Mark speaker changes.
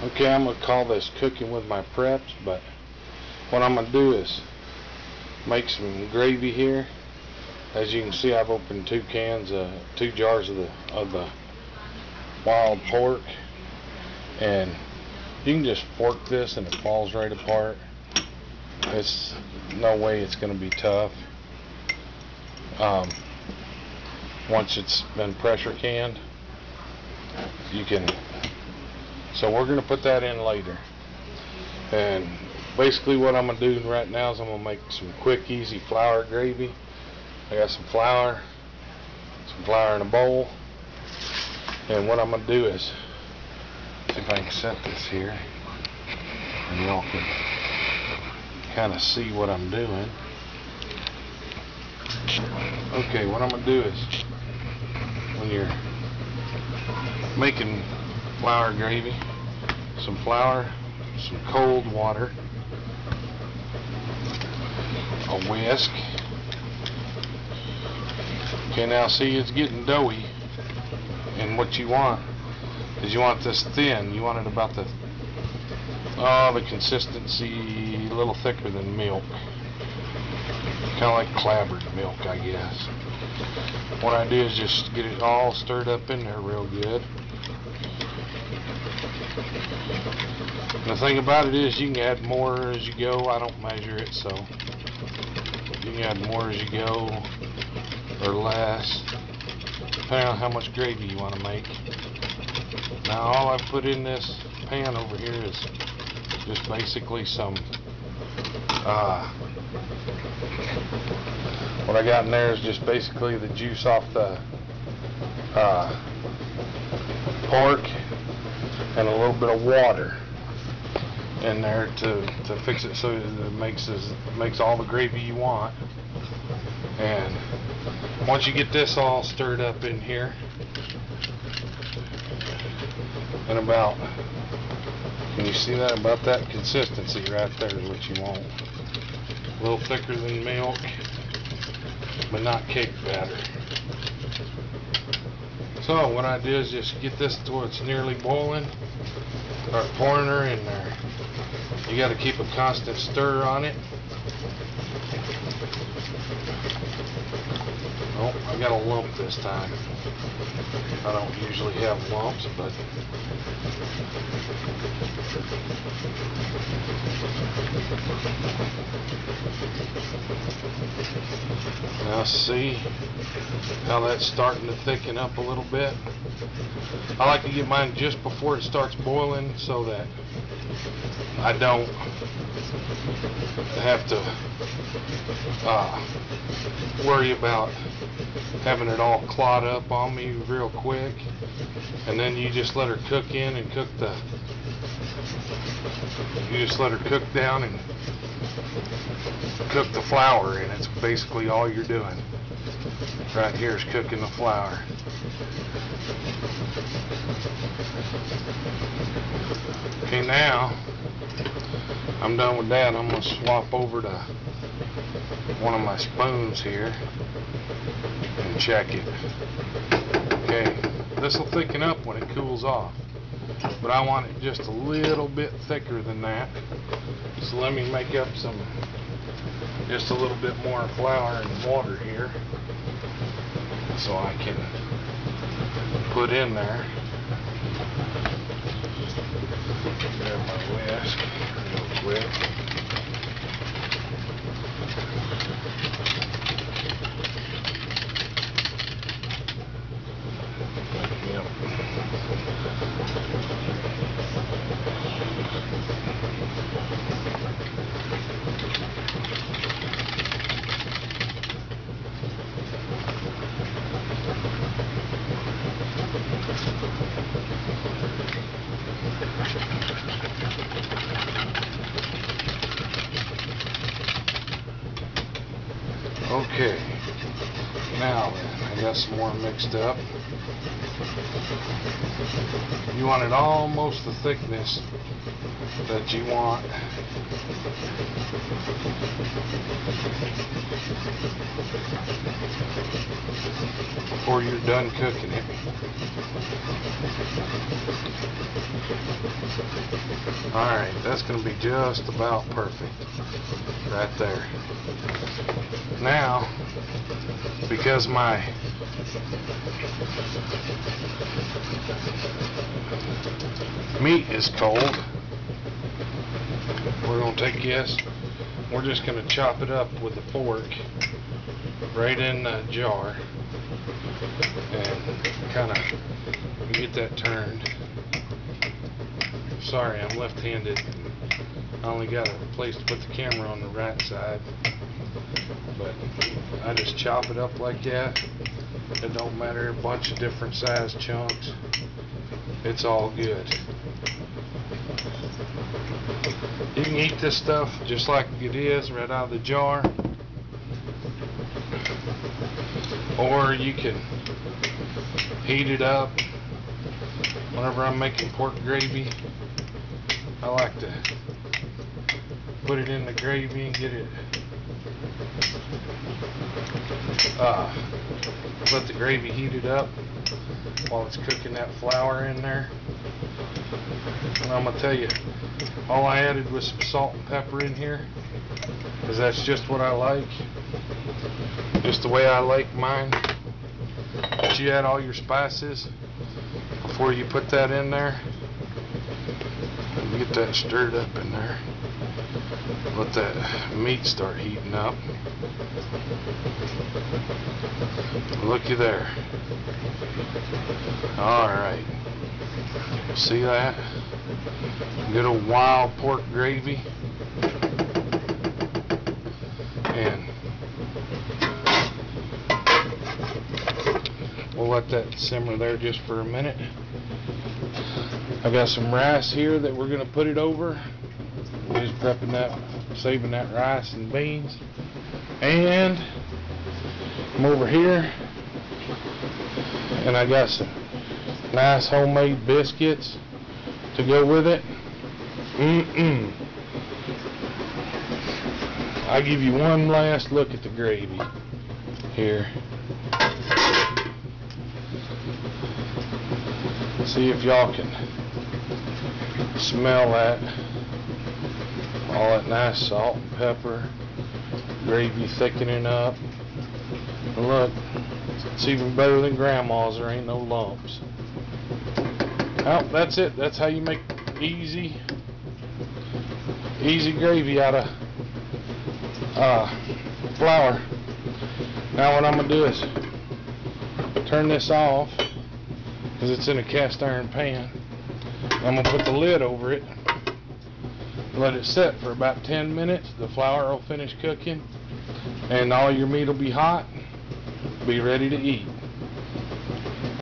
Speaker 1: Okay, I'm going to call this cooking with my preps, but what I'm going to do is make some gravy here. As you can see, I've opened 2 jars of the wild pork, and you can just fork this and it falls right apart. It's no way it's going to be tough once it's been pressure canned. You can. So we're going to put that in later. And basically what I'm going to do right now is I'm going to make some quick, easy flour gravy. I got some flour in a bowl. And what I'm going to do is, see if I can set this here, and y'all can kind of see what I'm doing. Okay, what I'm going to do is, when you're making flour gravy, some flour, some cold water, a whisk. Okay, now see, it's getting doughy, and what you want is you want this thin. You want it about the consistency a little thicker than milk, kind of like clabbered milk, I guess. What I do is just get it all stirred up in there real good. And the thing about it is you can add more as you go. I don't measure it, so you can add more as you go or less, depending on how much gravy you want to make. Now all I've put in this pan over here is just basically some what I got in there is just basically the juice off the pork and a little bit of water in there to fix it so it makes all the gravy you want. And once you get this all stirred up in here, and about, can you see that? About that consistency right there is what you want. A little thicker than milk, but not cake batter. So what I do is just get this to where it's nearly boiling, start pouring her in there. You got to keep a constant stir on it. Oh, I got a lump this time. I don't usually have lumps, but now see how that's starting to thicken up a little bit. I like to get mine just before it starts boiling so that I don't have to worry about having it all clot up on me real quick. And then you just let her cook in and cook down and cook the flour in. It's basically all you're doing right here is cooking the flour. Okay, now I'm done with that. I'm going to swap over to one of my spoons here and check it. Okay, this will thicken up when it cools off, but I want it just a little bit thicker than that. So let me make up just a little bit more flour and water here so I can put in there. Grab my whisk real quick. Yep. Okay, now then, I got some more mixed up. You want it almost the thickness that you want. Before you're done cooking it. Alright, that's going to be just about perfect right there. Now, because my meat is cold, we're going to take this, we're just going to chop it up with a fork right in the jar and kind of get that turned. Sorry, I'm left-handed. I only got a place to put the camera on the right side, but I just chop it up like that. It don't matter, a bunch of different size chunks. It's all good. You can eat this stuff just like it is right out of the jar, or you can heat it up. Whenever I'm making pork gravy, I like to put it in the gravy and get it let the gravy heat it up while it's cooking that flour in there. And I'm gonna tell you, all I added was some salt and pepper in here because that's just what I like, just the way I like mine. But you add all your spices before you put that in there. Get that stirred up in there. Let that meat start heating up. Looky there. Alright. See that? Good old wild pork gravy. And we'll let that simmer there just for a minute. I got some rice here that we're going to put it over. Just prepping that, saving that rice and beans. And I'm over here, and I got some nice homemade biscuits to go with it. I'll give you one last look at the gravy here. See if y'all can smell that. All that nice salt and pepper, gravy thickening up. And look, it's even better than grandma's. There ain't no lumps. Well, that's it. That's how you make easy gravy out of flour. Now what I'm gonna do is turn this off because it's in a cast iron pan. I'm gonna put the lid over it. Let it set for about 10 minutes. The flour will finish cooking and all your meat will be hot. Be ready to eat.